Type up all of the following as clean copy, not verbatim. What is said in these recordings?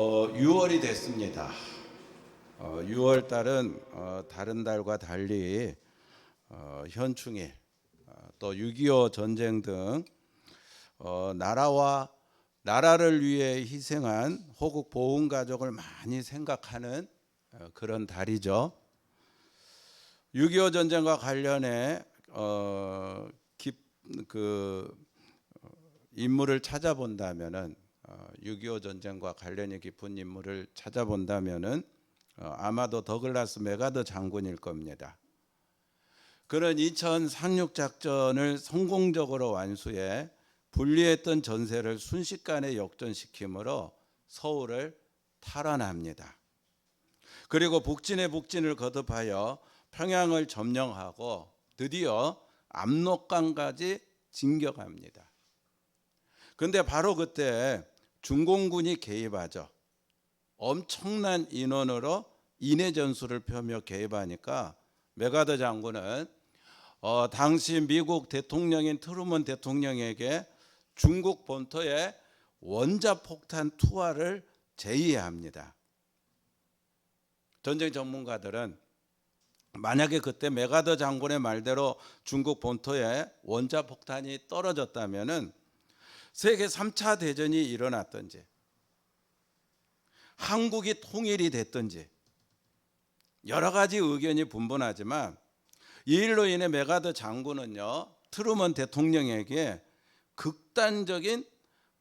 6월이 됐습니다. 6월 달은 다른 달과 달리 현충일, 또 6.25 전쟁 등 나라를 위해 희생한 호국 보훈 가족을 많이 생각하는 그런 달이죠. 6.25 전쟁과 관련해 인물을 찾아본다면은 6.25 전쟁과 관련이 깊은 인물을 찾아본다면은 아마도 더글라스 맥아더 장군일 겁니다. 그는 인천 상륙 작전을 성공적으로 완수해 분리했던 전세를 순식간에 역전시키므로 서울을 탈환합니다. 그리고 북진의 북진을 거듭하여 평양을 점령하고 드디어 압록강까지 진격합니다. 근데 바로 그때 중공군이 개입하죠. 엄청난 인원으로 인해 전술을 펴며 개입하니까 맥아더 장군은 당시 미국 대통령인 트루먼 대통령에게 중국 본토에 원자폭탄 투하를 제의합니다. 전쟁 전문가들은 만약에 그때 맥아더 장군의 말대로 중국 본토에 원자폭탄이 떨어졌다면은 세계 3차 대전이 일어났든지 한국이 통일이 됐든지 여러 가지 의견이 분분하지만 이 일로 인해 맥아더 장군은요, 트루먼 대통령에게 극단적인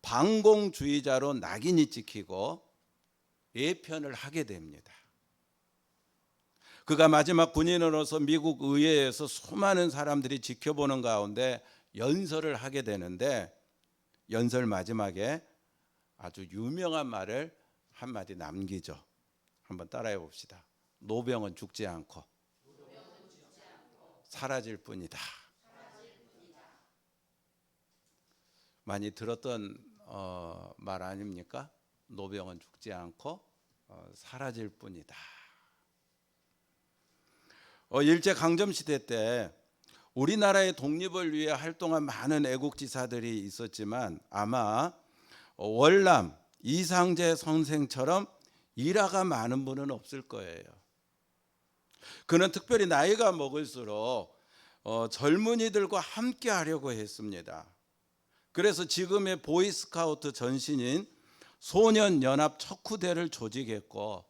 반공주의자로 낙인이 찍히고 예편을 하게 됩니다. 그가 마지막 군인으로서 미국 의회에서 수많은 사람들이 지켜보는 가운데 연설을 하게 되는데, 연설 마지막에 아주 유명한 말을 한마디 남기죠. 한번 따라해 봅시다. 노병은 죽지 않고 사라질 뿐이다. 많이 들었던 말 아닙니까? 노병은 죽지 않고 사라질 뿐이다. 일제강점시대 때 우리나라의 독립을 위해 활동한 많은 애국지사들이 있었지만 아마 월남 이상제 선생처럼 일화가 많은 분은 없을 거예요. 그는 특별히 나이가 먹을수록 젊은이들과 함께 하려고 했습니다. 그래서 지금의 보이스카우트 전신인 소년연합 척후대를 조직했고,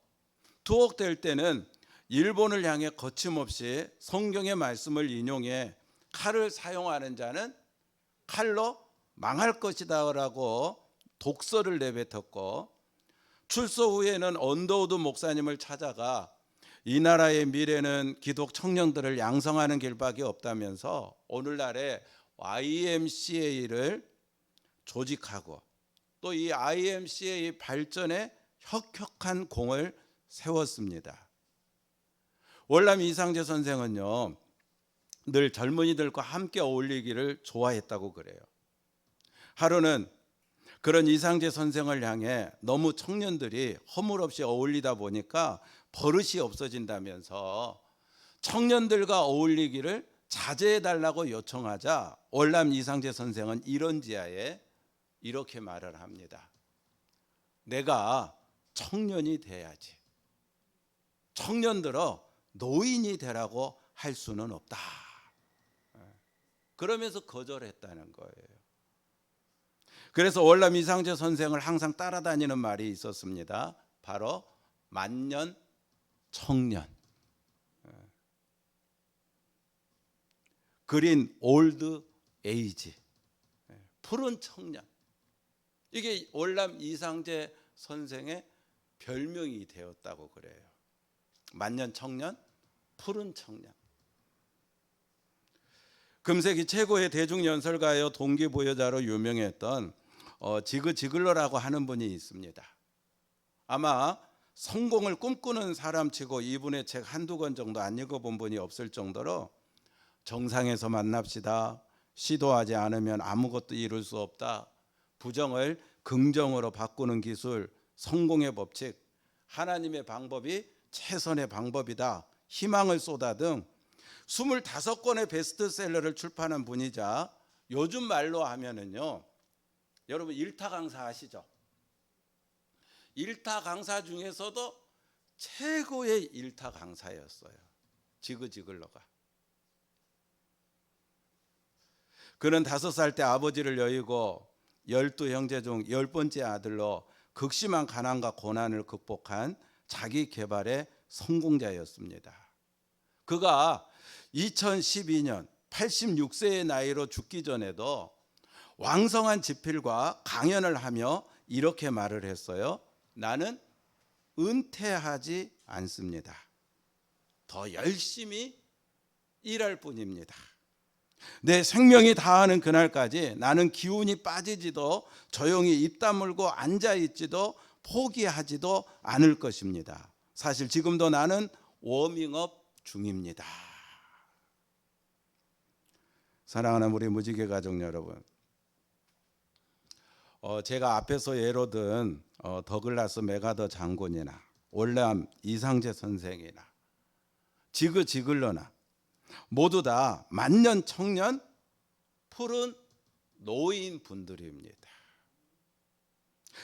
투옥될 때는 일본을 향해 거침없이 성경의 말씀을 인용해 칼을 사용하는 자는 칼로 망할 것이다 라고 독서를 내뱉었고, 출소 후에는 언더우드 목사님을 찾아가 이 나라의 미래는 기독 청년들을 양성하는 길밖에 없다면서 오늘날의 YMCA를 조직하고 또 이 YMCA 발전에 혁혁한 공을 세웠습니다. 월남 이상제 선생은요, 늘 젊은이들과 함께 어울리기를 좋아했다고 그래요. 하루는 그런 이상제 선생을 향해 너무 청년들이 허물없이 어울리다 보니까 버릇이 없어진다면서 청년들과 어울리기를 자제해달라고 요청하자 월남 이상제 선생은 이런지하에 이렇게 말을 합니다. 내가 청년이 돼야지. 청년들어 노인이 되라고 할 수는 없다. 그러면서 거절했다는 거예요. 그래서 월남 이상제 선생을 항상 따라다니는 말이 있었습니다. 바로 만년 청년, 그린 올드 에이지, 푸른 청년. 이게 월남 이상제 선생의 별명이 되었다고 그래요. 만년 청년, 푸른 청년. 금세기 최고의 대중연설가요 동기부여자로 유명했던 지그 지글러라고 하는 분이 있습니다. 아마 성공을 꿈꾸는 사람치고 이분의 책 한두 권 정도 안 읽어본 분이 없을 정도로 정상에서 만납시다, 시도하지 않으면 아무것도 이룰 수 없다, 부정을 긍정으로 바꾸는 기술, 성공의 법칙, 하나님의 방법이 최선의 방법이다, 희망을 쏟아 등 25권의 베스트셀러를 출판한 분이자 요즘 말로 하면은요, 여러분 일타 강사 아시죠? 일타 강사 중에서도 최고의 일타 강사였어요. 지그지글러가. 그는 5살 때 아버지를 여의고 12형제 중 10번째 아들로 극심한 가난과 고난을 극복한 자기 개발의 성공자였습니다. 그가 2012년 86세의 나이로 죽기 전에도 왕성한 집필과 강연을 하며 이렇게 말을 했어요. 나는 은퇴하지 않습니다. 더 열심히 일할 뿐입니다. 내 생명이 다하는 그날까지 나는 기운이 빠지지도 조용히 입 다물고 앉아있지도 포기하지도 않을 것입니다. 사실 지금도 나는 워밍업 중입니다. 사랑하는 우리 무지개 가족 여러분, 제가 앞에서 예로 든 더글라스 메가더 장군이나 올람 이상재 선생이나 지그지글러나 모두 다 만년 청년 푸른 노인 분들입니다.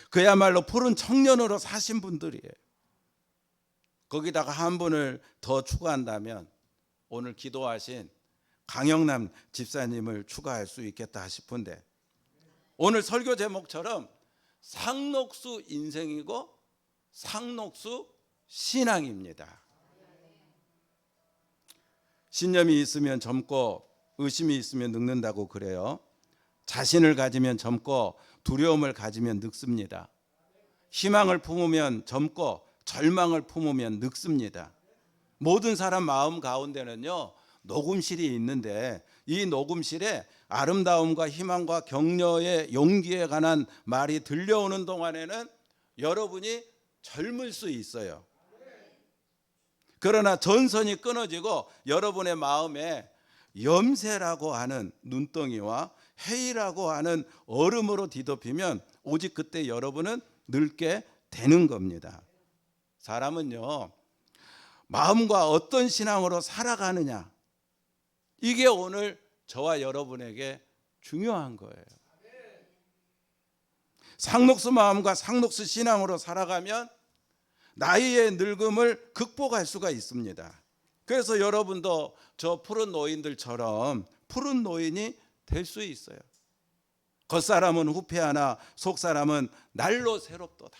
그야말로 푸른 청년으로 사신 분들이에요. 거기다가 한 분을 더 추가한다면 오늘 기도하신 강영남 집사님을 추가할 수 있겠다 싶은데, 오늘 설교 제목처럼 상록수 인생이고 상록수 신앙입니다. 신념이 있으면 젊고 의심이 있으면 늙는다고 그래요. 자신을 가지면 젊고 두려움을 가지면 늙습니다. 희망을 품으면 젊고 절망을 품으면 늙습니다. 모든 사람 마음 가운데는요, 녹음실이 있는데 이 녹음실에 아름다움과 희망과 격려의 용기에 관한 말이 들려오는 동안에는 여러분이 젊을 수 있어요. 그러나 전선이 끊어지고 여러분의 마음에 염세라고 하는 눈덩이와 해이라고 하는 얼음으로 뒤덮이면 오직 그때 여러분은 늙게 되는 겁니다. 사람은요, 마음과 어떤 신앙으로 살아가느냐, 이게 오늘 저와 여러분에게 중요한 거예요. 상록수 마음과 상록수 신앙으로 살아가면 나이의 늙음을 극복할 수가 있습니다. 그래서 여러분도 저 푸른 노인들처럼 푸른 노인이 될 수 있어요. 겉사람은 후패하나 속사람은 날로 새롭도다.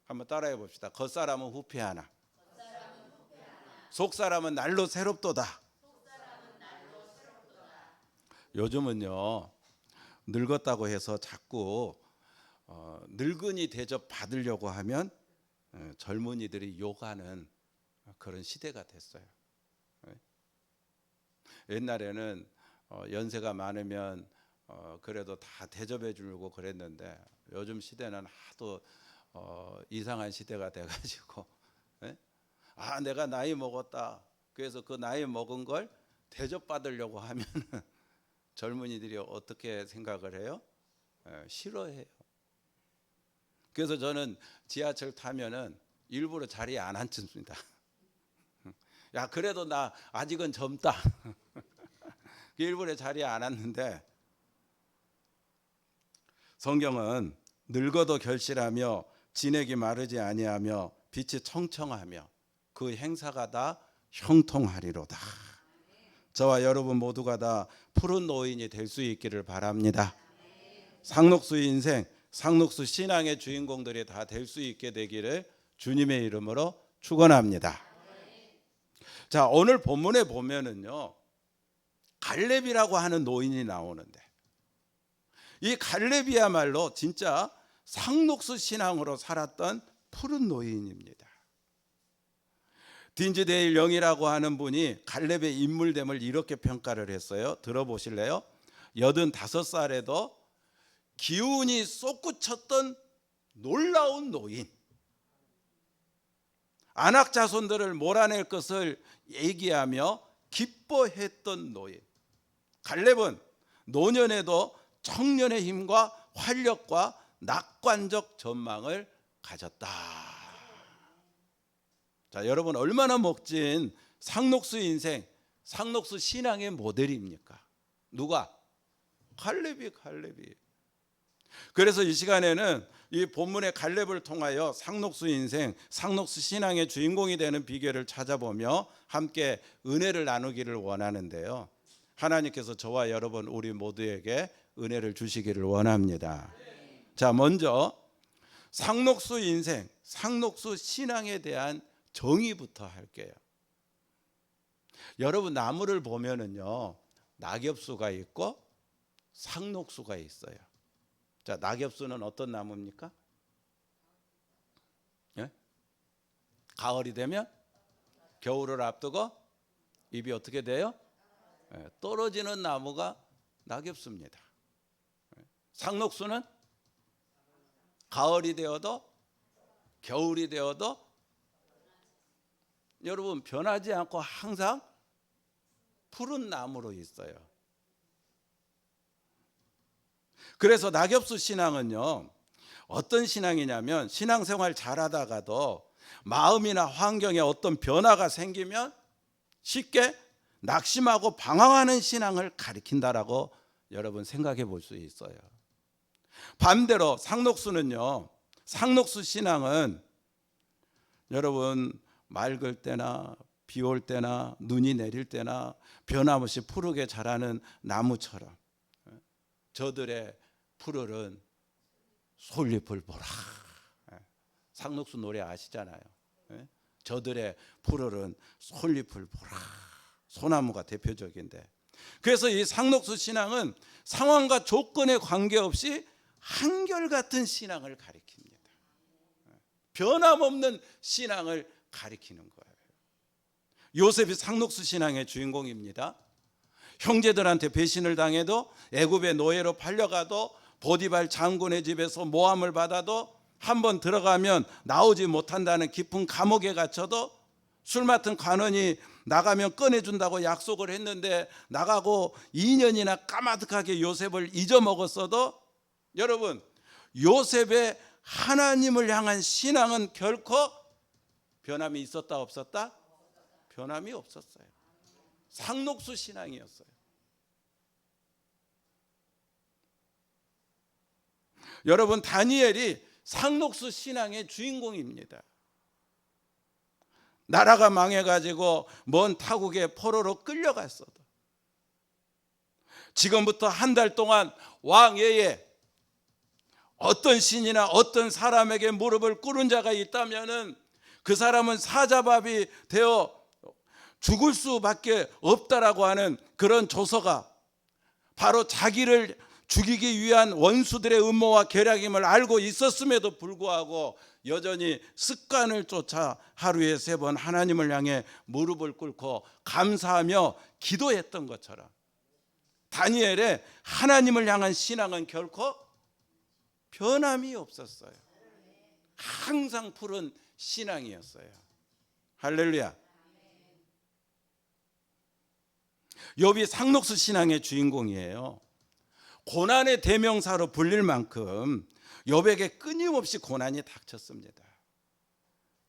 한번 따라해 봅시다. 겉사람은 후패하나 속사람은 날로 새롭도다. 요즘은요, 늙었다고 해서 자꾸 늙은이 대접 받으려고 하면 젊은이들이 욕하는 그런 시대가 됐어요. 옛날에는 연세가 많으면 그래도 다 대접해 주려고 그랬는데 요즘 시대는 하도 이상한 시대가 돼가지고 내가 나이 먹었다, 그래서 그 나이 먹은 걸 대접받으려고 하면 젊은이들이 어떻게 생각을 해요? 싫어해요. 그래서 저는 지하철 타면은 일부러 자리에 안 앉습니다. 야, 그래도 나 아직은 젊다. 일부러 자리에 안 앉는데, 성경은 늙어도 결실하며 진액이 마르지 아니하며 빛이 청청하며 그 행사가 다 형통하리로다. 저와 여러분 모두가 다 푸른 노인이 될 수 있기를 바랍니다. 상록수 인생, 상록수 신앙의 주인공들이 다 될 수 있게 되기를 주님의 이름으로 축원합니다. 자, 오늘 본문에 보면은요, 갈렙이라고 하는 노인이 나오는데, 이 갈렙이야말로 진짜 상록수 신앙으로 살았던 푸른 노인입니다. 딘즈데일 영이라고 하는 분이 갈렙의 인물됨을 이렇게 평가를 했어요. 들어보실래요? 85살에도 기운이 솟구쳤던 놀라운 노인, 안악 자손들을 몰아낼 것을 얘기하며 기뻐했던 노인. 갈렙은 노년에도 청년의 힘과 활력과 낙관적 전망을 가졌다. 자, 여러분, 얼마나 멋진 상록수 인생, 상록수 신앙의 모델입니까? 누가? 갈렙이. 그래서 이 시간에는 이 본문의 갈렙을 통하여 상록수 인생, 상록수 신앙의 주인공이 되는 비결을 찾아보며 함께 은혜를 나누기를 원하는데요. 하나님께서 저와 여러분 우리 모두에게 은혜를 주시기를 원합니다. 자, 먼저 상록수 인생, 상록수 신앙에 대한 정의부터 할게요. 여러분 나무를 보면은요, 낙엽수가 있고 상록수가 있어요. 자, 낙엽수는 어떤 나무입니까? 예? 가을이 되면 겨울을 앞두고 잎이 어떻게 돼요? 예, 떨어지는 나무가 낙엽수입니다. 상록수는 가을이 되어도 겨울이 되어도 여러분 변하지 않고 항상 푸른 나무로 있어요. 그래서 낙엽수 신앙은요, 어떤 신앙이냐면 신앙생활 잘하다가도 마음이나 환경에 어떤 변화가 생기면 쉽게 낙심하고 방황하는 신앙을 가리킨다라고 여러분 생각해 볼 수 있어요. 반대로 상록수는요, 상록수 신앙은 여러분 맑을 때나 비 올 때나 눈이 내릴 때나 변함없이 푸르게 자라는 나무처럼 저들의 푸르른 솔잎을 보라. 상록수 노래 아시잖아요. 저들의 푸르른 솔잎을 보라. 소나무가 대표적인데, 그래서 이 상록수 신앙은 상황과 조건에 관계없이 한결같은 신앙을 가리킵니다. 변함없는 신앙을 가리키는 거예요. 요셉이 상록수 신앙의 주인공입니다. 형제들한테 배신을 당해도 애굽의 노예로 팔려가도 보디발 장군의 집에서 모함을 받아도 한번 들어가면 나오지 못한다는 깊은 감옥에 갇혀도 술 맡은 관원이 나가면 꺼내준다고 약속을 했는데 나가고 2년이나 까마득하게 요셉을 잊어먹었어도 여러분 요셉의 하나님을 향한 신앙은 결코 변함이 있었다 없었다? 변함이 없었어요. 상록수 신앙이었어요. 여러분 다니엘이 상록수 신앙의 주인공입니다. 나라가 망해가지고 먼 타국의 포로로 끌려갔어도 지금부터 한 달 동안 왕외에 어떤 신이나 어떤 사람에게 무릎을 꿇은 자가 있다면은 그 사람은 사자밥이 되어 죽을 수밖에 없다라고 하는 그런 조서가 바로 자기를 죽이기 위한 원수들의 음모와 계략임을 알고 있었음에도 불구하고 여전히 습관을 쫓아 하루에 3번 하나님을 향해 무릎을 꿇고 감사하며 기도했던 것처럼 다니엘의 하나님을 향한 신앙은 결코 변함이 없었어요. 항상 푸른 신앙이었어요. 할렐루야. 욥이 상록수 신앙의 주인공이에요. 고난의 대명사로 불릴 만큼 욥에게 끊임없이 고난이 닥쳤습니다.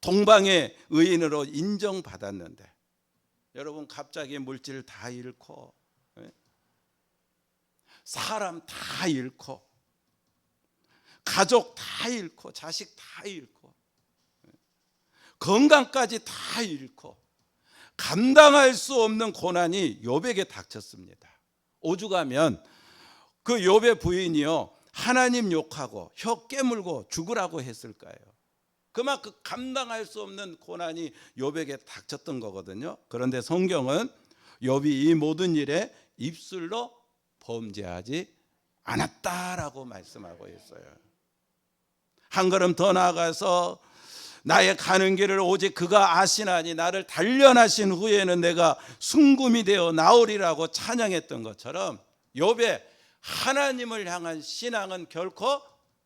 동방의 의인으로 인정받았는데 여러분 갑자기 물질 다 잃고 사람 다 잃고 가족 다 잃고 자식 다 잃고 건강까지 다 잃고 감당할 수 없는 고난이 욥에게 닥쳤습니다. 오죽하면 그 욥의 부인이요 하나님 욕하고 혀 깨물고 죽으라고 했을까요? 그만큼 감당할 수 없는 고난이 욥에게 닥쳤던 거거든요. 그런데 성경은 욥이 이 모든 일에 입술로 범죄하지 않았다라고 말씀하고 있어요. 한 걸음 더 나아가서 나의 가는 길을 오직 그가 아시나니 나를 단련하신 후에는 내가 순금이 되어 나오리라고 찬양했던 것처럼 욥의 하나님을 향한 신앙은 결코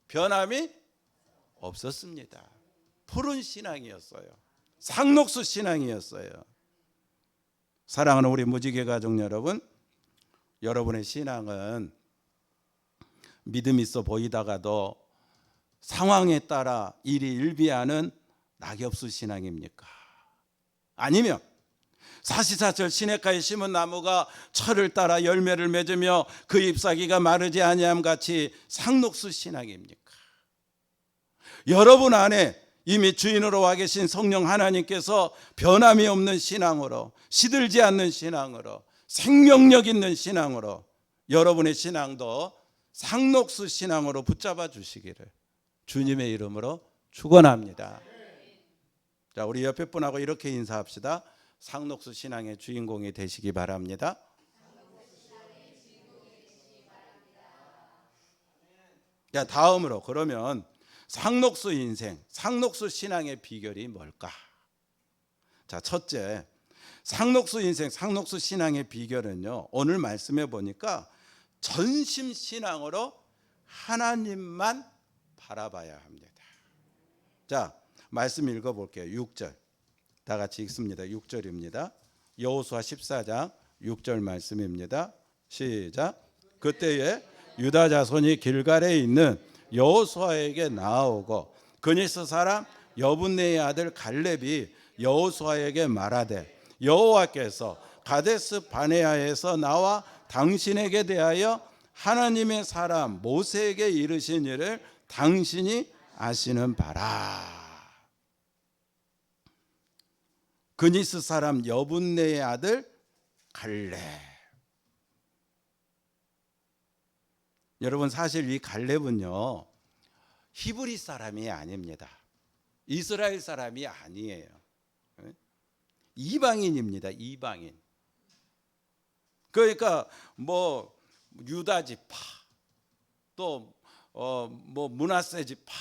변함이 없었습니다. 푸른 신앙이었어요. 상록수 신앙이었어요. 사랑하는 우리 무지개 가족 여러분, 여러분의 신앙은 믿음 있어 보이다가도 상황에 따라 일이 일비하는 낙엽수 신앙입니까? 아니면 사시사철 시냇가에 심은 나무가 철을 따라 열매를 맺으며 그 잎사귀가 마르지 아니함 같이 상록수 신앙입니까? 여러분 안에 이미 주인으로 와 계신 성령 하나님께서 변함이 없는 신앙으로, 시들지 않는 신앙으로, 생명력 있는 신앙으로 여러분의 신앙도 상록수 신앙으로 붙잡아 주시기를 주님의 이름으로 축원합니다. 자, 우리 옆에 분하고 이렇게 인사합시다. 상록수 신앙의 주인공이 되시기 바랍니다. 자, 다음으로 그러면 상록수 인생, 상록수 신앙의 비결이 뭘까? 자, 첫째, 상록수 인생, 상록수 신앙의 비결은요, 오늘 말씀해 보니까 전심 신앙으로 하나님만 바라봐야 합니다. 자, 말씀 읽어볼게요. 6절 다 같이 읽습니다. 6절입니다. 여호수아 14장 6절 말씀입니다. 시작. 그때에 유다 자손이 길갈에 있는 여호수아에게 나아오고 그니스 사람 여분네의 아들 갈렙이 여호수아에게 말하되 여호와께서 가데스 바네아에서 나와 당신에게 대하여 하나님의 사람 모세에게 이르신 일을 당신이 아시는 바라. 그니스 사람 여분네의 아들 갈렙. 여러분, 사실 이 갈렙은요 히브리 사람이 아닙니다. 이스라엘 사람이 아니에요. 이방인입니다. 이방인. 그러니까 뭐 유다 지파 또 뭐 므낫세 지파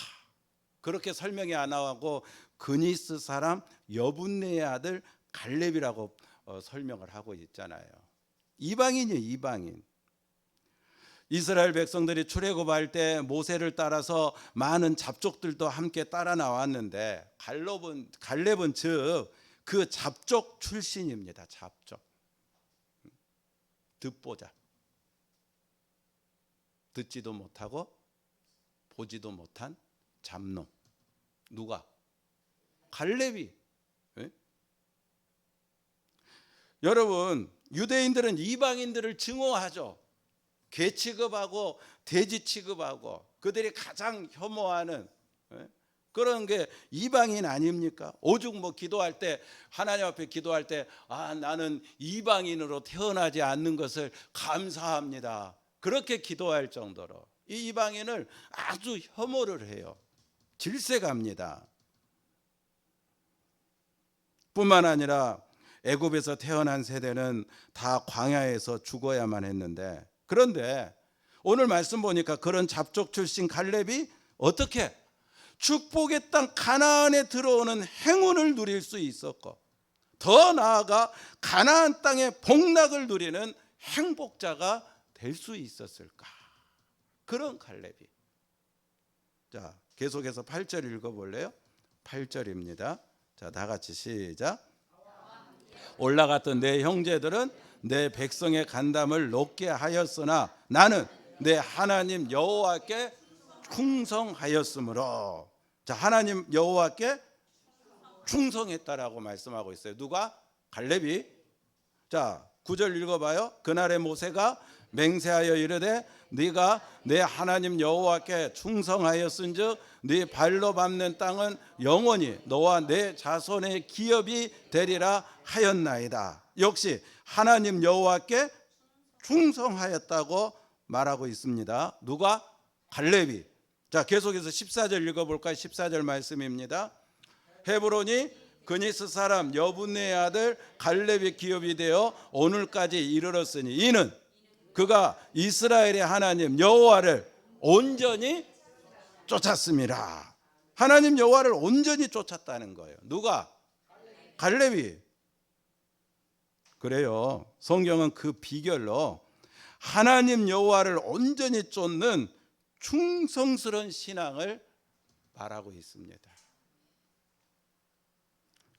그렇게 설명이 안 나오고 그니스 사람 여분네의 아들 갈렙이라고 설명을 하고 있잖아요. 이방인이에요. 이방인. 이스라엘 백성들이 출애굽할 때 모세를 따라서 많은 잡족들도 함께 따라 나왔는데 갈렙은 즉 그 잡족 출신입니다. 잡족. 듣보잡. 듣지도 못하고 보지도 못한 잡놈. 누가? 갈렙이. 네? 여러분, 유대인들은 이방인들을 증오하죠. 개 취급하고 돼지 취급하고 그들이 가장 혐오하는 그런 게 이방인 아닙니까? 오죽 뭐 기도할 때 하나님 앞에 기도할 때 나는 이방인으로 태어나지 않는 것을 감사합니다. 그렇게 기도할 정도로 이 이방인을 아주 혐오를 해요. 질색합니다. 뿐만 아니라 애굽에서 태어난 세대는 다 광야에서 죽어야만 했는데 그런데 오늘 말씀 보니까 그런 잡족 출신 갈렙이 어떻게 축복의 땅 가나안에 들어오는 행운을 누릴 수 있었고 더 나아가 가나안 땅의 복락을 누리는 행복자가 될 수 있었을까? 그런 갈렙이. 자, 계속해서 8절 읽어볼래요? 8절입니다. 자, 다 같이 시작. 올라갔던 내 형제들은 내 백성의 간담을 높게 하였으나 나는 내 하나님 여호와께 충성하였으므로. 자, 하나님 여호와께 충성했다라고 말씀하고 있어요. 누가? 갈렙이. 자, 9절 읽어봐요. 그날에 모세가 맹세하여 이르되 네가 내 하나님 여호와께 충성하였은즉 네 발로 밟는 땅은 영원히 너와 내 자손의 기업이 되리라 하였나이다. 역시 하나님 여호와께 충성하였다고 말하고 있습니다. 누가? 갈렙이. 자, 계속해서 14절 읽어볼까요? 14절 말씀입니다. 헤브론이 그니스 사람 여분네의 아들 갈렙의 기업이 되어 오늘까지 이르렀으니 이는 그가 이스라엘의 하나님 여호와를 온전히 쫓았습니다. 하나님 여호와를 온전히 쫓았다는 거예요. 누가? 갈렙이. 그래요. 성경은 그 비결로 하나님 여호와를 온전히 쫓는 충성스러운 신앙을 말하고 있습니다.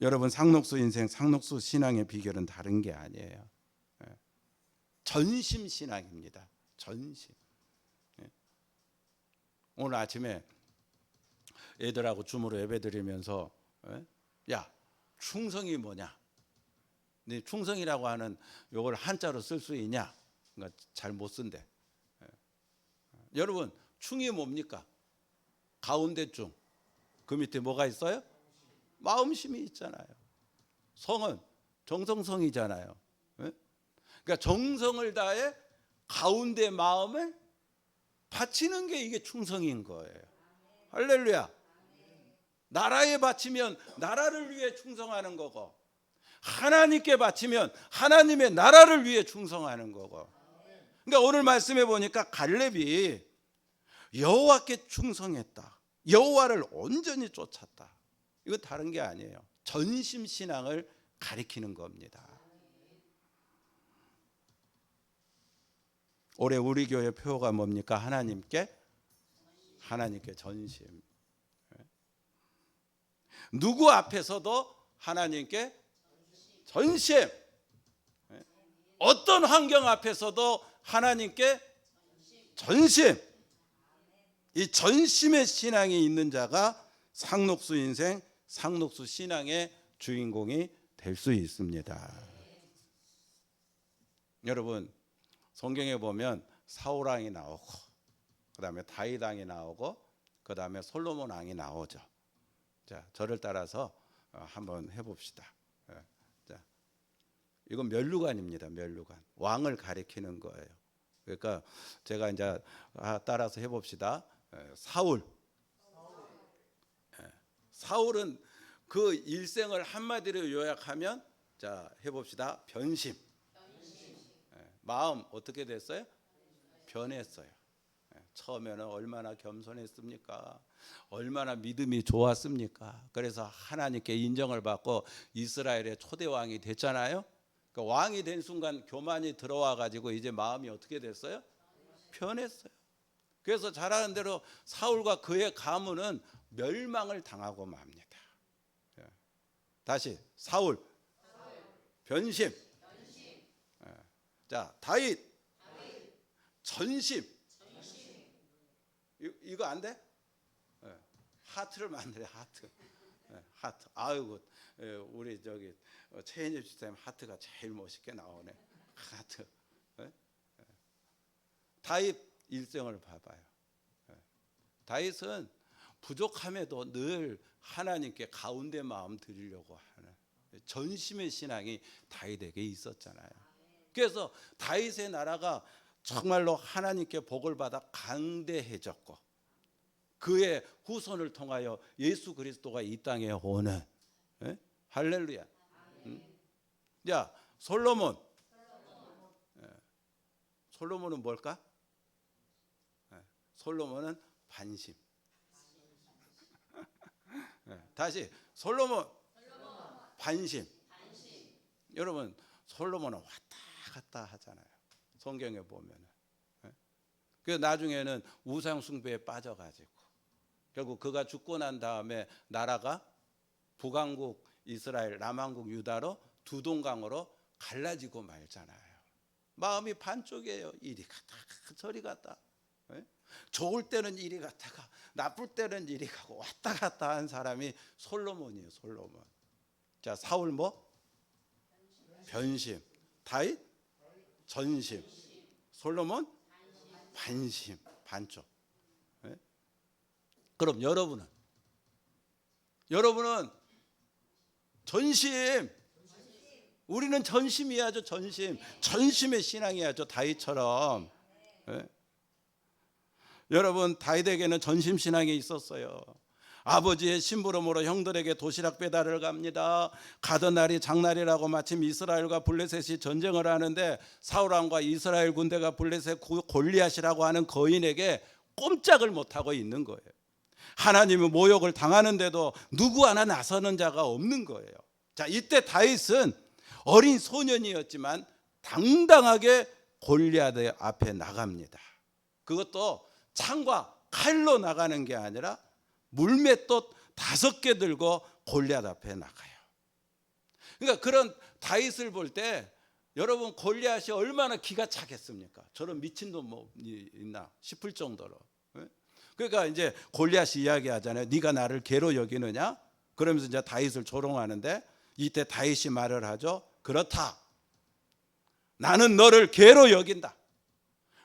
여러분, 상록수 인생, 상록수 신앙의 비결은 다른 게 아니에요. 전심 신앙입니다. 전심. 오늘 아침에 애들하고 줌으로 예배드리면서 야, 충성이 뭐냐? 네, 충성이라고 하는 요걸 한자로 쓸 수 있냐? 그러니까 잘 못 쓴대. 여러분, 충이 뭡니까? 가운데 충. 그 밑에 뭐가 있어요? 마음심이 있잖아요. 성은 정성성이잖아요. 그러니까 정성을 다해 가운데 마음을 바치는 게 이게 충성인 거예요. 할렐루야. 나라에 바치면 나라를 위해 충성하는 거고, 하나님께 바치면 하나님의 나라를 위해 충성하는 거고. 그러니까 오늘 말씀해 보니까 갈렙이 여호와께 충성했다. 여호와를 온전히 쫓았다. 이거 다른 게 아니에요. 전심 신앙을 가리키는 겁니다. 올해 우리 교회 표어가 뭡니까? 하나님께 전심. 누구 앞에서도 하나님께 전심. 어떤 환경 앞에서도 하나님께 전심. 이 전심의 신앙이 있는 자가 상록수 인생, 상록수 신앙의 주인공이 될 수 있습니다. 여러분, 성경에 보면 사울 왕이 나오고, 그 다음에 다윗 왕이 나오고, 그 다음에 솔로몬 왕이 나오죠. 자, 저를 따라서 한번 해봅시다. 자, 이건 면류관입니다. 면류관. 왕을 가리키는 거예요. 그러니까 제가 이제 따라서 해봅시다. 사울은 그 일생을 한마디로 요약하면, 자, 해봅시다. 변심. 마음 어떻게 됐어요? 변했어요. 처음에는 얼마나 겸손했습니까? 얼마나 믿음이 좋았습니까? 그래서 하나님께 인정을 받고 이스라엘의 초대 왕이 됐잖아요. 그러니까 왕이 된 순간 교만이 들어와 가지고 이제 마음이 어떻게 됐어요? 변했어요. 그래서 잘하는 대로 사울과 그의 가문은 멸망을 당하고 맙니다. 다시 사울, 변심. 자, 다윗, 전심. 이거 안 돼? 하트를 만들어. 하트. 아이고, 우리 저기 최인재 집사님 하트가 제일 멋있게 나오네. 하트. 다윗 일생을 봐봐요. 다윗은 부족함에도 늘 하나님께 가운데 마음 드리려고 하는 전심의 신앙이 다윗에게 있었잖아요. 그래서 다윗의 나라가 정말로 하나님께 복을 받아 강대해졌고, 그의 후손을 통하여 예수 그리스도가 이 땅에 오는, 할렐루야. 자, 솔로몬은 뭘까? 솔로몬은 반심. 다시 솔로몬 반심. 여러분, 솔로몬은 왔다 갔다 하잖아요. 성경에 보면은. 그 나중에는 우상 숭배에 빠져가지고 결국 그가 죽고 난 다음에 나라가 북왕국 이스라엘, 남왕국 유다로 두 동강으로 갈라지고 말잖아요. 마음이 반쪽이에요. 이리 갔다 저리 갔다. 좋을 때는 이리 갔다가 나쁠 때는 이리 가고 왔다 갔다 한 사람이 솔로몬이에요. 솔로몬. 자, 사울 뭐? 변심. 다윗 전심. 솔로몬 반심. 반쪽. 그럼 여러분은 전심. 우리는 전심이야죠. 전심의 신앙이야죠. 다윗처럼. 여러분, 다윗에게는 전심 신앙이 있었어요. 아버지의 심부름으로 형들에게 도시락 배달을 갑니다. 가던 날이 장날이라고 마침 이스라엘과 블레셋이 전쟁을 하는데 사울 왕과 이스라엘 군대가 블레셋 골리앗이라고 하는 거인에게 꼼짝을 못하고 있는 거예요. 하나님의 모욕을 당하는데도 누구 하나 나서는 자가 없는 거예요. 자, 이때 다윗은 어린 소년이었지만 당당하게 골리앗 앞에 나갑니다. 그것도 창과 칼로 나가는 게 아니라 물맷돌 5개 들고 골리앗 앞에 나가요. 그러니까 그런 다윗을 볼 때 여러분, 골리앗이 얼마나 기가 차겠습니까? 저런 미친놈 뭐 있나 싶을 정도로. 그러니까 이제 골리앗이 이야기하잖아요. 네가 나를 개로 여기느냐? 그러면서 이제 다윗을 조롱하는데 이때 다윗이 말을 하죠. 그렇다. 나는 너를 개로 여긴다.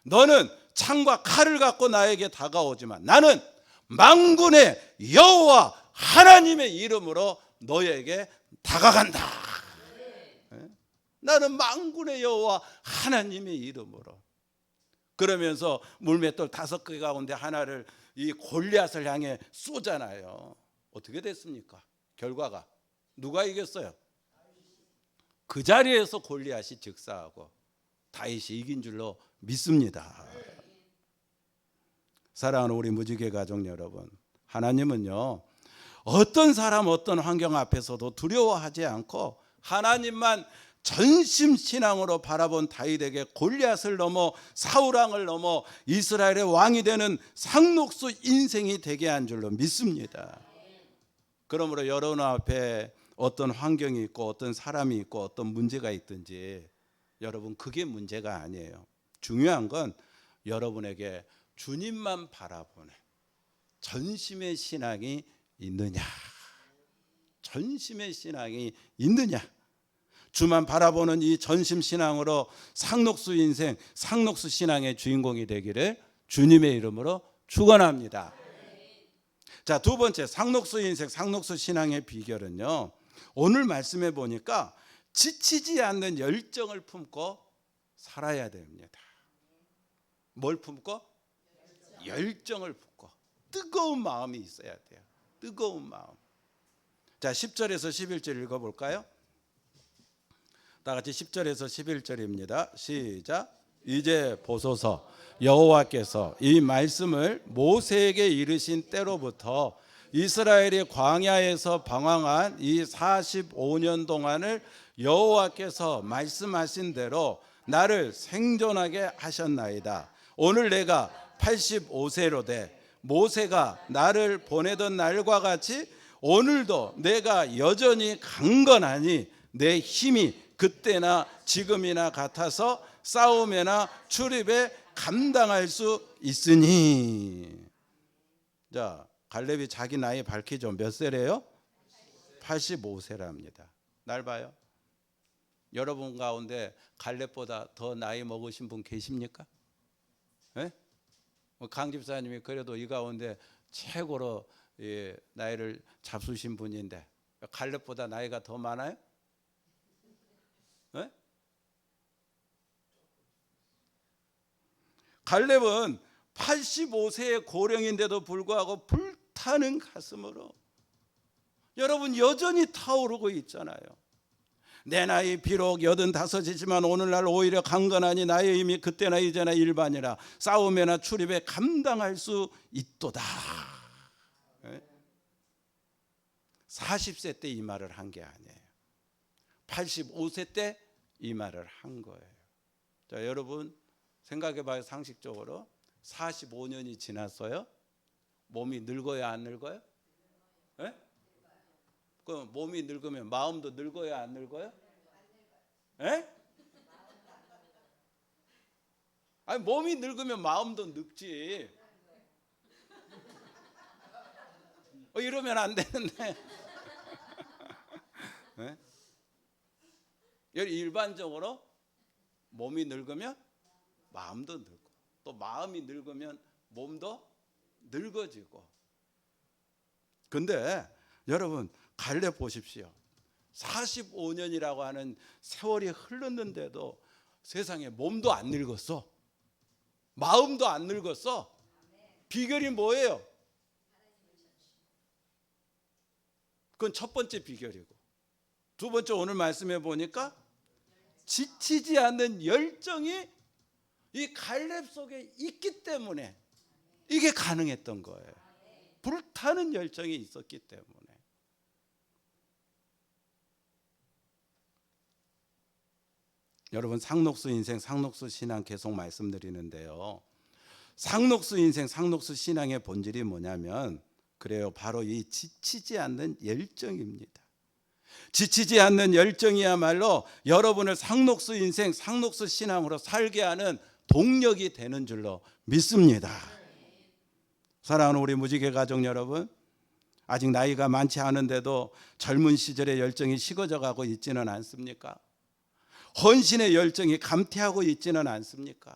너는 창과 칼을 갖고 나에게 다가오지만 나는 만군의 여호와 하나님의 이름으로 너에게 다가간다. 나는 만군의 여호와 하나님의 이름으로. 그러면서 물맷돌 5개 가운데 하나를 이 골리앗을 향해 쏘잖아요. 어떻게 됐습니까? 결과가 누가 이겼어요? 그 자리에서 골리앗이 즉사하고 다윗이 이긴 줄로 믿습니다. 사랑하는 우리 무지개 가족 여러분, 하나님은요 어떤 사람 어떤 환경 앞에서도 두려워하지 않고 하나님만 전심신앙으로 바라본 다윗에게 골리앗을 넘어 사울왕을 넘어 이스라엘의 왕이 되는 상록수 인생이 되게 한 줄로 믿습니다. 그러므로 여러분 앞에 어떤 환경이 있고 어떤 사람이 있고 어떤 문제가 있든지 여러분 그게 문제가 아니에요. 중요한 건 여러분에게 주님만 바라보는 전심의 신앙이 있느냐, 전심의 신앙이 있느냐. 주만 바라보는 이 전심 신앙으로 상록수 인생, 상록수 신앙의 주인공이 되기를 주님의 이름으로 축원합니다. 자, 두 번째 상록수 인생, 상록수 신앙의 비결은요, 오늘 말씀해 보니까 지치지 않는 열정을 품고 살아야 됩니다. 뭘 품고? 열정을 품고 뜨거운 마음이 있어야 돼요. 뜨거운 마음. 자, 10절에서 11절 읽어볼까요? 다 같이 10절에서 11절입니다. 시작. 이제 보소서, 여호와께서 이 말씀을 모세에게 이르신 때로부터 이스라엘이 광야에서 방황한 이 45년 동안을 여호와께서 말씀하신 대로 나를 생존하게 하셨나이다. 오늘 내가 85세로 돼 모세가 나를 보내던 날과 같이 오늘도 내가 여전히 강건하니 내 힘이 그때나 지금이나 같아서 싸움에나 출입에 감당할 수 있으니. 자, 갈렙이 자기 나이 밝히죠. 몇 세래요? 85세랍니다. 날 봐요. 여러분 가운데 갈렙보다 더 나이 먹으신 분 계십니까? 네? 강 집사님이 그래도 이 가운데 최고로 나이를 잡수신 분인데 갈렙보다 나이가 더 많아요? 네? 갈렙은 85세의 고령인데도 불구하고 불타는 가슴으로 여러분 여전히 타오르고 있잖아요. 내 나이 비록 85이지만 오늘날 오히려 강건하니 나의 힘이 그때나 이제나 일반이라 싸움에나 출입에 감당할 수 있도다. 40세 때 이 말을 한 게 아니에요. 85세 때 이 말을 한 거예요. 자, 여러분 생각해 봐요. 상식적으로 45년이 지났어요. 몸이 늙어야 안 늙어요? 네? 그럼 몸이 늙으면 마음도 늙어야 안 늙어요? 예? 아니 몸이 늙으면 마음도 늙지. 이러면 안 되는데. 네? 일반적으로 몸이 늙으면 마음도 늙고 또 마음이 늙으면 몸도 늙어지고. 근데 여러분 갈렙 보십시오. 45년이라고 하는 세월이 흘렀는데도 세상에 몸도 안 늙었어. 마음도 안 늙었어. 비결이 뭐예요? 그건 첫 번째 비결이고, 두 번째 오늘 말씀해 보니까 지치지 않는 열정이 이 갈렙 속에 있기 때문에 이게 가능했던 거예요. 불타는 열정이 있었기 때문에. 여러분 상록수 인생, 상록수 신앙 계속 말씀드리는데요. 상록수 인생, 상록수 신앙의 본질이 뭐냐면 그래요. 바로 이 지치지 않는 열정입니다. 지치지 않는 열정이야말로 여러분을 상록수 인생, 상록수 신앙으로 살게 하는 동력이 되는 줄로 믿습니다. 사랑하는 우리 무지개 가족 여러분, 아직 나이가 많지 않은데도 젊은 시절의 열정이 식어져 가고 있지는 않습니까? 헌신의 열정이 감퇴하고 있지는 않습니까?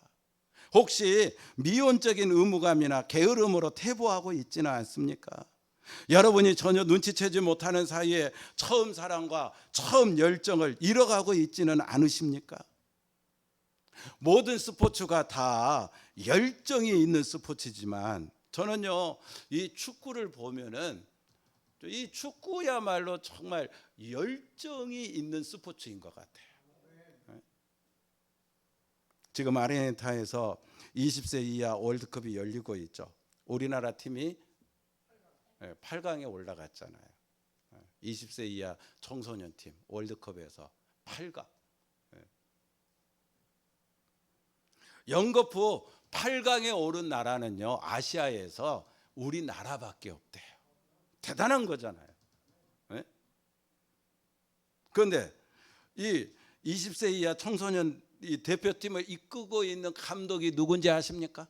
혹시 미온적인 의무감이나 게으름으로 퇴보하고 있지는 않습니까? 여러분이 전혀 눈치채지 못하는 사이에 처음 사랑과 처음 열정을 잃어가고 있지는 않으십니까? 모든 스포츠가 다 열정이 있는 스포츠지만 저는요, 이 축구를 보면은 이 축구야말로 정말 열정이 있는 스포츠인 것 같아요. 지금 아르헨티나에서 20세 이하 월드컵이 열리고 있죠. 우리나라 팀이 8강에 올라갔잖아요. 20세 이하 청소년 팀 월드컵에서 8강. 연거푸 8강에 오른 나라는요, 아시아에서 우리나라밖에 없대요. 대단한 거잖아요. 그런데 이 20세 이하 청소년 이 대표팀을 이끌고 있는 감독이 누군지 아십니까?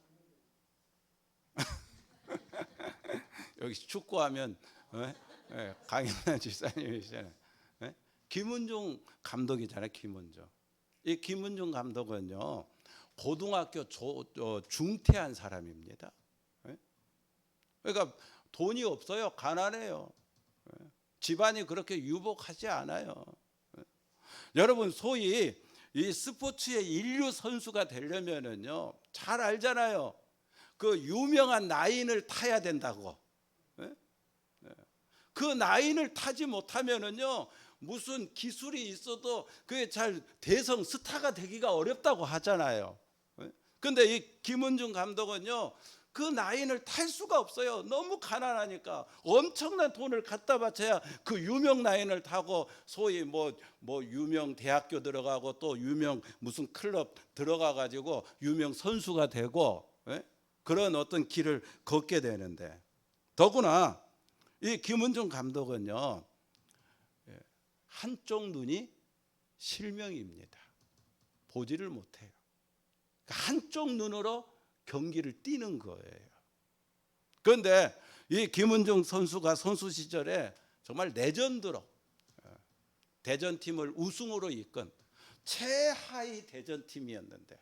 여기 축구하면 강인한 집사님이시잖아요. 김은중 감독이잖아요. 김은중. 이 김은중 감독은요, 고등학교 중퇴한 사람입니다. 그러니까 돈이 없어요. 가난해요. 집안이 그렇게 유복하지 않아요. 여러분, 소위 이 스포츠의 인류 선수가 되려면은요, 잘 알잖아요. 그 유명한 라인을 타야 된다고. 그 라인을 타지 못하면은요, 무슨 기술이 있어도 그게 잘 대성 스타가 되기가 어렵다고 하잖아요. 근데 이 김은중 감독은요, 그 라인을 탈 수가 없어요. 너무 가난하니까 엄청난 돈을 갖다 바쳐야 그 유명 라인을 타고 소위 뭐 유명 대학교 들어가고 또 유명 무슨 클럽 들어가 가지고 유명 선수가 되고 그런 어떤 길을 걷게 되는데, 더구나 이 김은중 감독은요, 한쪽 눈이 실명입니다. 보지를 못해요. 한쪽 눈으로 경기를 뛰는 거예요. 그런데 이 김은중 선수가 선수 시절에 정말 레전드로 대전팀을 우승으로 이끈 최하위 대전팀이었는데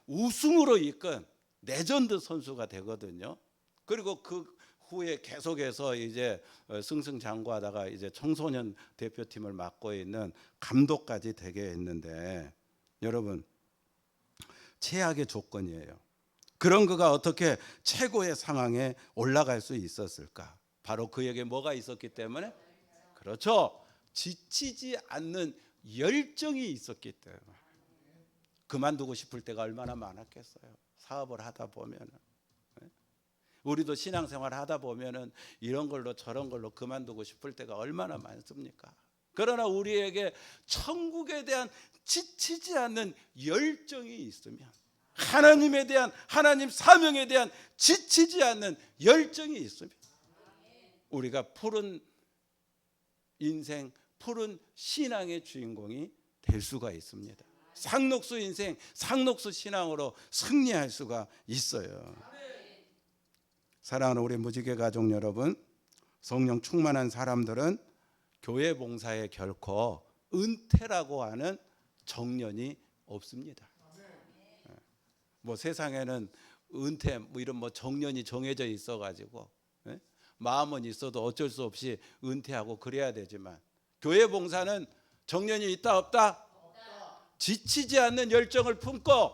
우승으로 이끈 레전드 선수가 되거든요. 그리고 그 후에 계속해서 이제 승승장구하다가 이제 청소년 대표팀을 맡고 있는 감독까지 되게 했는데, 여러분, 최악의 조건이에요. 그런 그가 어떻게 최고의 상황에 올라갈 수 있었을까? 바로 그에게 뭐가 있었기 때문에? 그렇죠. 지치지 않는 열정이 있었기 때문에. 그만두고 싶을 때가 얼마나 많았겠어요. 사업을 하다 보면은. 우리도 신앙생활 하다 보면은 이런 걸로 저런 걸로 그만두고 싶을 때가 얼마나 많습니까? 그러나 우리에게 천국에 대한 지치지 않는 열정이 있으면, 하나님에 대한, 하나님 사명에 대한 지치지 않는 열정이 있으면 우리가 푸른 인생, 푸른 신앙의 주인공이 될 수가 있습니다. 상록수 인생, 상록수 신앙으로 승리할 수가 있어요. 사랑하는 우리 무지개 가족 여러분, 성령 충만한 사람들은 교회 봉사에 결코 은퇴라고 하는 정년이 없습니다. 뭐 세상에는 은퇴 이런 정년이 정해져 있어 가지고 마음은 있어도 어쩔 수 없이 은퇴하고 그래야 되지만, 교회 봉사는 정년이 있다 없다? 지치지 않는 열정을 품고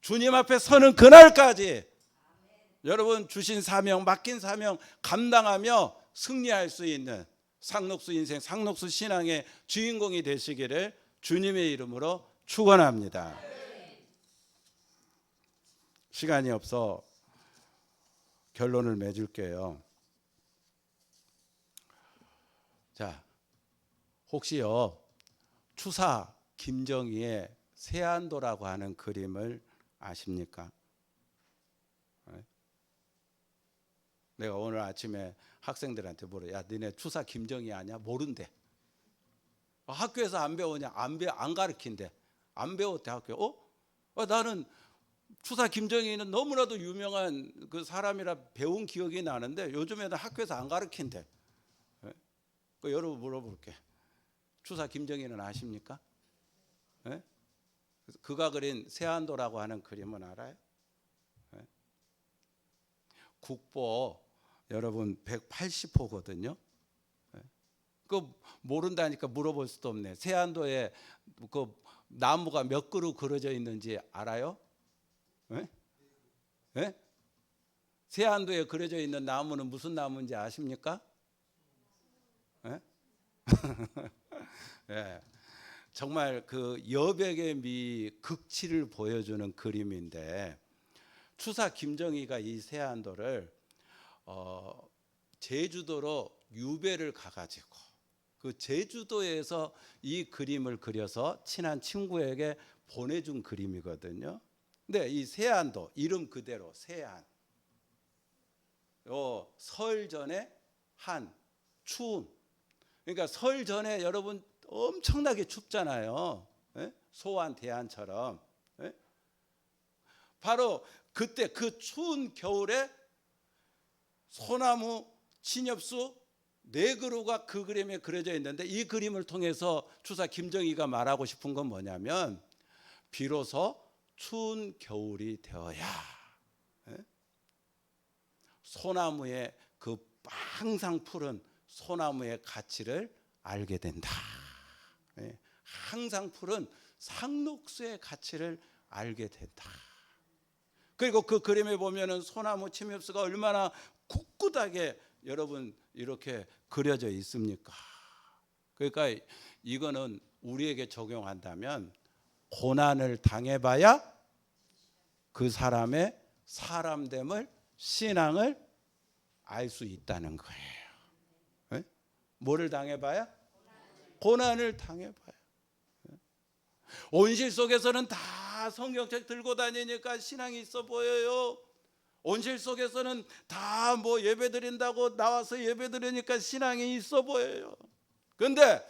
주님 앞에 서는 그날까지 여러분 주신 사명, 맡긴 사명 감당하며 승리할 수 있는 상록수 인생, 상록수 신앙의 주인공이 되시기를 주님의 이름으로 축원합니다. 시간이 없어 결론을 맺을게요. 자, 혹시요, 추사 김정희의 세안도라고 하는 그림을 아십니까? 내가 오늘 아침에 학생들한테 물어, 야, 너네 추사 김정희 아냐? 모른대. 학교에서 안 배우냐? 안 가르친대. 안 배웠대, 학교. 나는 추사 김정희는 너무나도 유명한 그 사람이라 배운 기억이 나는데 요즘에는 학교에서 안 가르친대. 여러분 물어볼게. 추사 김정희는 아십니까? 예? 그가 그린 세안도라고 하는 그림은 알아요? 예? 국보 여러분 180호거든요. 예? 그 모른다니까 물어볼 수도 없네. 세안도에 그 나무가 몇 그루 그려져 있는지 알아요? 예? 예? 세안도에 그려져 있는 나무는 무슨 나무인지 아십니까? 예? 예. 정말 그 여백의 미 극치를 보여주는 그림인데, 추사 김정희가 이 세안도를 제주도로 유배를 가가지고 그 제주도에서 이 그림을 그려서 친한 친구에게 보내준 그림이거든요. 근데 이 세안도 이름 그대로 세안, 설 전에 한 추움. 그러니까 설 전에 여러분 엄청나게 춥잖아요. 예? 소환 대한처럼. 예? 바로 그때 그 추운 겨울에 소나무 진엽수 네 그루가 그 그림에 그려져 있는데, 이 그림을 통해서 추사 김정희가 말하고 싶은 건 뭐냐면, 비로소 추운 겨울이 되어야 소나무의 그 항상 푸른 소나무의 가치를 알게 된다. 항상 푸른 상록수의 가치를 알게 된다. 그리고 그 그림에 보면은 소나무 침엽수가 얼마나 굳굳하게 여러분 이렇게 그려져 있습니까? 그러니까 이거는 우리에게 적용한다면, 고난을 당해봐야 그 사람의 사람됨을, 신앙을 알 수 있다는 거예요. 네? 뭐를 당해봐야? 고난을 당해봐야. 온실 속에서는 다 성경책 들고 다니니까 신앙이 있어 보여요. 온실 속에서는 다 뭐 예배 드린다고 나와서 예배 드리니까 신앙이 있어 보여요. 그런데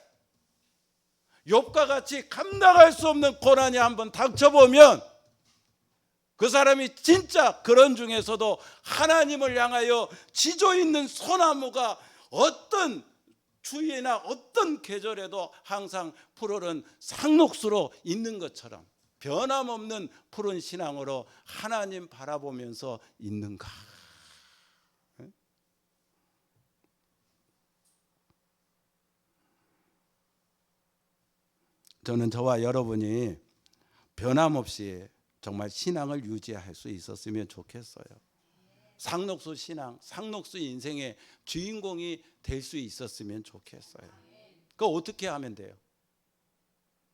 욥과 같이 감당할 수 없는 고난이 한번 닥쳐보면, 그 사람이 진짜 그런 중에서도 하나님을 향하여 지조 있는 소나무가 어떤 추위나 어떤 계절에도 항상 푸르른 상록수로 있는 것처럼 변함없는 푸른 신앙으로 하나님 바라보면서 있는가? 저는 저와 여러분이 변함없이 정말 신앙을 유지할 수 있었으면 좋겠어요. 상록수 신앙, 상록수 인생의 주인공이 될 수 있었으면 좋겠어요. 그거 어떻게 하면 돼요?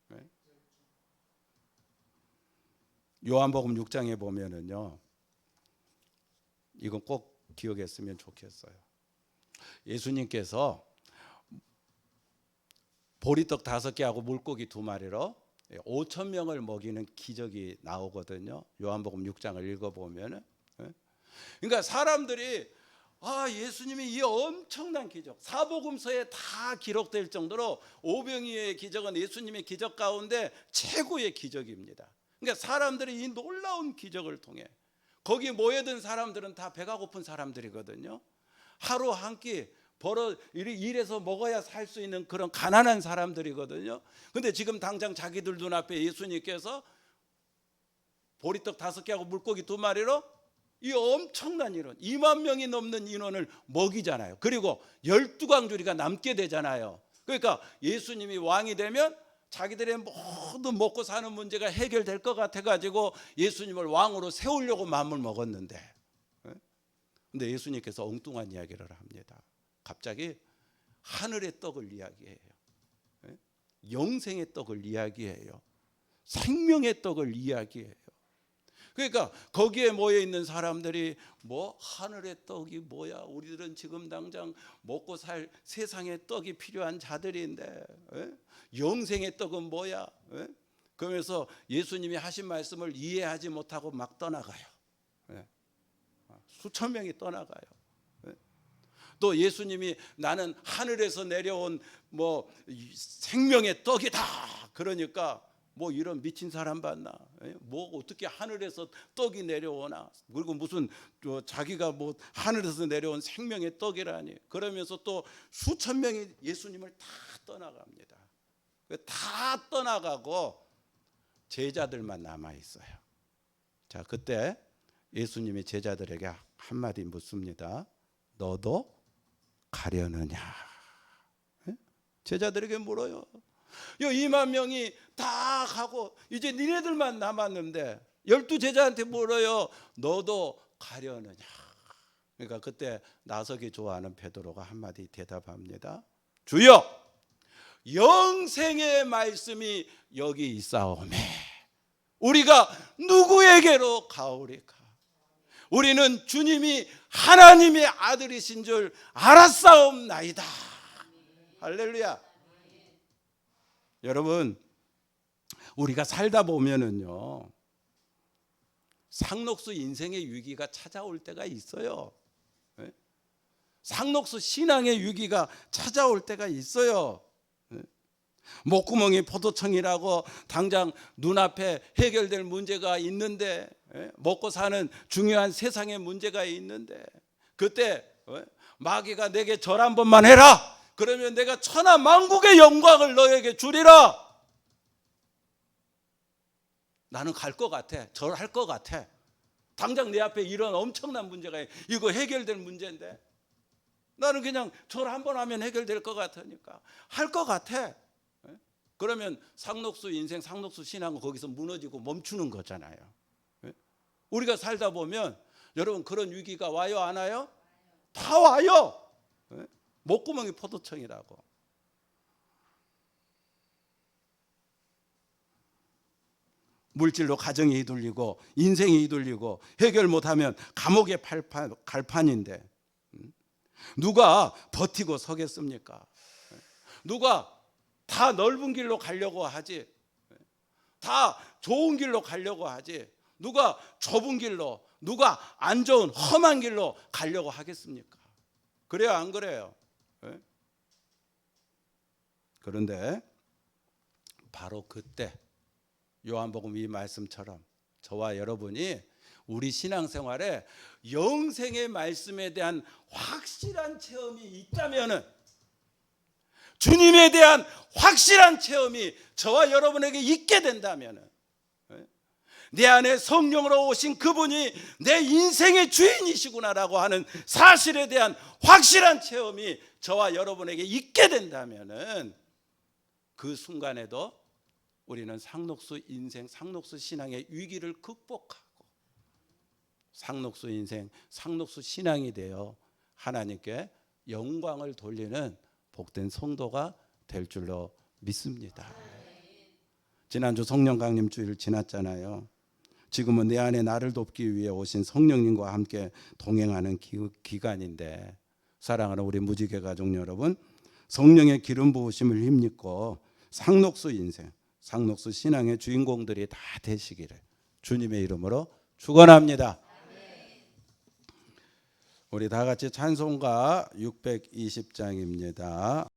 네? 요한복음 6장에 보면은요, 이건 꼭 기억했으면 좋겠어요. 예수님께서 보리떡 5개하고 물고기 2마리로 5천 명을 먹이는 기적이 나오거든요. 요한복음 6장을 읽어보면은. 그러니까 사람들이 예수님이 이 엄청난 기적, 사복음서에 다 기록될 정도로 오병이어의 기적은 예수님의 기적 가운데 최고의 기적입니다. 그러니까 사람들이 이 놀라운 기적을 통해, 거기 모여든 사람들은 다 배가 고픈 사람들이거든요. 하루 한 끼 벌어 일해서 먹어야 살 수 있는 그런 가난한 사람들이거든요. 근데 지금 당장 자기들 눈앞에 예수님께서 보리떡 5개하고 물고기 2마리로 이 엄청난 인원, 2만 명이 넘는 인원을 먹이잖아요. 그리고 12광주리가 남게 되잖아요. 그러니까 예수님이 왕이 되면 자기들의 모든 먹고 사는 문제가 해결될 것 같아가지고 예수님을 왕으로 세우려고 마음을 먹었는데, 근데 예수님께서 엉뚱한 이야기를 합니다. 갑자기 하늘의 떡을 이야기해요. 영생의 떡을 이야기해요. 생명의 떡을 이야기해요. 그러니까 거기에 모여 있는 사람들이 하늘의 떡이 뭐야? 우리들은 지금 당장 먹고 살 세상의 떡이 필요한 자들인데, 영생의 떡은 뭐야? 그러면서 예수님이 하신 말씀을 이해하지 못하고 막 떠나가요. 수천 명이 떠나가요. 또 예수님이 나는 하늘에서 내려온 생명의 떡이다. 그러니까 이런 미친 사람 봤나? 어떻게 하늘에서 떡이 내려오나? 그리고 무슨 자기가 하늘에서 내려온 생명의 떡이라니? 그러면서 또 수천 명이 예수님을 다 떠나갑니다. 다 떠나가고 제자들만 남아 있어요. 자, 그때 예수님이 제자들에게 한마디 묻습니다. 너도 가려느냐? 제자들에게 물어요. 2만 명이 다 가고 이제 니네들만 남았는데 12제자한테 물어요. 너도 가려느냐? 그러니까 그때 나서기 좋아하는 베드로가 한마디 대답합니다. 주여, 영생의 말씀이 여기 있사오매 우리가 누구에게로 가오리까? 우리는 주님이 하나님의 아들이신 줄 알았사옵나이다. 할렐루야. 여러분, 우리가 살다 보면은요, 상록수 인생의 위기가 찾아올 때가 있어요. 상록수 신앙의 위기가 찾아올 때가 있어요. 목구멍이 포도청이라고 당장 눈앞에 해결될 문제가 있는데, 먹고 사는 중요한 세상의 문제가 있는데, 그때 마귀가 내게 절 한 번만 해라, 그러면 내가 천하 만국의 영광을 너에게 주리라. 나는 갈 것 같아. 절할 것 같아. 당장 내 앞에 이런 엄청난 문제가 이거 해결될 문제인데 나는 그냥 절 한 번 하면 해결될 것 같으니까 할 것 같아. 그러면 상록수 인생, 상록수 신앙은 거기서 무너지고 멈추는 거잖아요. 우리가 살다 보면 여러분 그런 위기가 와요, 안 와요? 다 와요. 목구멍이 포도청이라고. 물질로 가정이 휘둘리고 인생이 휘둘리고 해결 못하면 감옥의 갈판인데 누가 버티고 서겠습니까? 누가 다 넓은 길로 가려고 하지, 다 좋은 길로 가려고 하지, 누가 좁은 길로, 누가 안 좋은 험한 길로 가려고 하겠습니까? 그래요, 안 그래요? 그런데 바로 그때 요한복음 이 말씀처럼 저와 여러분이 우리 신앙생활에 영생의 말씀에 대한 확실한 체험이 있다면은, 주님에 대한 확실한 체험이 저와 여러분에게 있게 된다면은, 내 안에 성령으로 오신 그분이 내 인생의 주인이시구나라고 하는 사실에 대한 확실한 체험이 저와 여러분에게 있게 된다면은, 그 순간에도 우리는 상록수 인생, 상록수 신앙의 위기를 극복하고 상록수 인생, 상록수 신앙이 되어 하나님께 영광을 돌리는 복된 성도가 될 줄로 믿습니다. 지난주 성령 강림 주일 지났잖아요. 지금은 내 안에 나를 돕기 위해 오신 성령님과 함께 동행하는 기간인데, 사랑하는 우리 무지개 가족 여러분, 성령의 기름 부으심을 힘입고 상록수 인생, 상록수 신앙의 주인공들이 다 되시기를 주님의 이름으로 축원합니다. 우리 다 같이 찬송가 620장입니다.